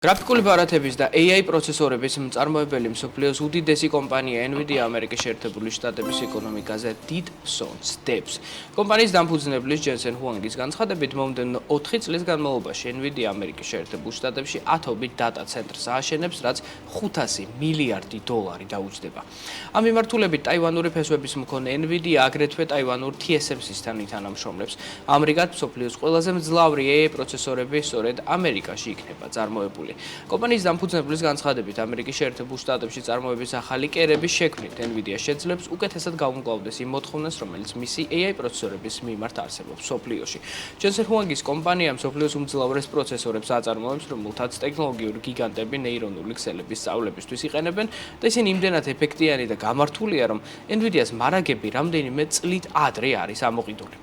გრაფიკული ბარათების და AI პროცესორების მწარმოებელი მსოფლიოს უდიდესი კომპანია NVIDIA ამერიკის შეერთებული შტატების ეკონომიკაზე დიდ სონს დებს. კომპანიის დამფუძნებლის ჯენსენ ჰუანგის განცხადებით, მომდევნო 4 წლის განმავლობაში NVIDIA ამერიკის შეერთებულ შტატებში ათობით დატა ცენტრს ააშენებს, რაც $500 მილიარდი დაუჯდება. ამ მიმართულებით ტაივანური ფესვების მქონე NVIDIA აგრეთვე ტაივანურ TSMC-სთან ითანამშრომლებს. ამრიგად, მსოფლიოს ყველაზე მძლავრი AI პროცესორები სწორედ ამერიკაში იქნება წარმოებული. კომპანიის დამფუძნებლის განცხადებით, ამერიკის შეერთებულ შტატებში წარმოების ახალი კერების შექმნით NVIDIA შეძლებს უკეთესად გაუმკლავდეს იმ მოთხოვნას, რომელიც მისი AI პროცესორების მიმართ არსებობს მსოფლიოში. ჯენსენ ჰუანგის კომპანია მსოფლიოს უმძლავრეს პროცესორებს აწარმოებს, რომელთაც ტექნოლოგიური გიგანტები ნეირონული ქსელების სწავლებისთვის იყენებენ და ისინი იმდენად ეფექტიანი და გამართულია, რომ NVIDIA-ს მარაგები რამდენიმე წლით ადრე არის ამოყიდული.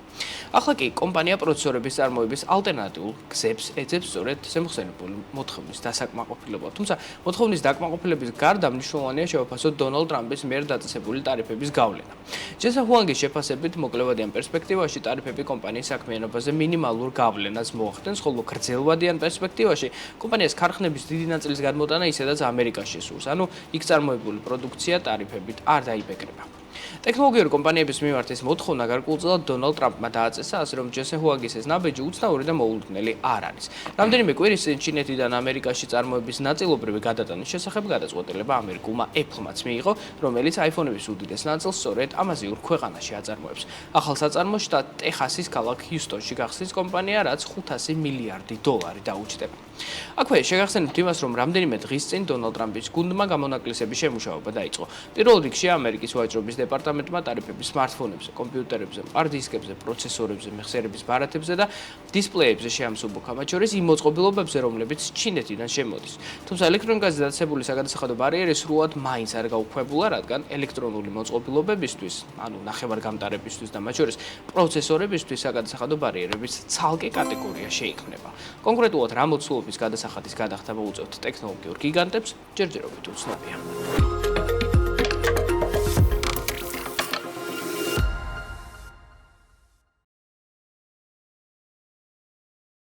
ახლა კი კომპანია პროცესორების წარმოების ალტერნატიულ გზებს ეძებს სწორედ შემოხსენებული მოთხოვნის დასაკმაყოფილებლად. თუმცა მოთხოვნის დაკმაყოფილების გარდა მნიშვნელოვანია შევაფასოთ დონალდ ტრამპის მიერ დაწესებული ტარიფების გავლენა. ჯენსენ ჰუანგის შეფასებით, მოკლევადიან პერსპექტივაში ტარიფები კომპანიის საქმიანობაზე მინიმალურ გავლენას მოახდენს, ხოლო გრძელვადიან პერსპექტივაში კომპანიას ქარხნების დიდი ნაწილის გადმოტანა ისედაც ამერიკაში სურს, ანუ იქ წარმოებული პროდუქცია ტარიფებით არ დაიბეკრება. ტექნოლოგიური კომპანიების მიმართ ეს მოთხოვნა გარკვეულწილად დონალდ ტრამპმა დააწესა, ასე რომ ჯენსენ ჰუანგის ეს ნაბეჯი უცნაური და მოულოდნელი არ არის. რამდენიმე კვირის წინ ჩინეთიდან ამერიკაში წარმოების ნაწილობრივი გადატანის შესახებ გადაწყვეტილება ამერიკულმა Apple-მაც მიიღო, რომელიც iPhone-ების უდიდეს ნაწილს სწორედ ამ აზიურ ქვეყანაში აწარმოებს. ახალ საწარმოს შტატ ტეხასის ქალაქ ჰიუსტონში გახსნის კომპანია, რაც $500 მილიარდი დაუჯდება. აქვე შეგახსენებთ იმას, რომ რამდენიმე დღის წინ დონალდ ტრამპის გუნდმა გამონაკლისების შემუშავება დაიწყო. პირველ რიგში ამერიკის ვაჭრობის დეპარტამენტმა ტარიფების smartphone-ებზე, კომპიუტერებზე, პარ-დისკებზე, პროცესორებზე, მეხსიერების ბარათებზე და დისპლეებზე შეამსუბუქა, მათ შორის იმ მოწყობილობებზე, რომლებიც ჩინეთიდან შემოდის. თუმცა ელექტრონიკაზე დაწესებული საგადასახადო ბარიერი სრულად მაინც არ გაუქმებულა, რადგან ელექტრონული მოწყობილობებისთვის, ანუ ნახევარგამტარებისთვის და მათ შორის პროცესორებისთვის საგადასახადო ბარიერების ცალკე კატეგორია შეიქმნება. კონკრეტულად რა მოცულობის გადასახადის გადახდა მოუწევთ ტექნოლოგიურ გიგანტებს, ჯერჯერობით უცნობია.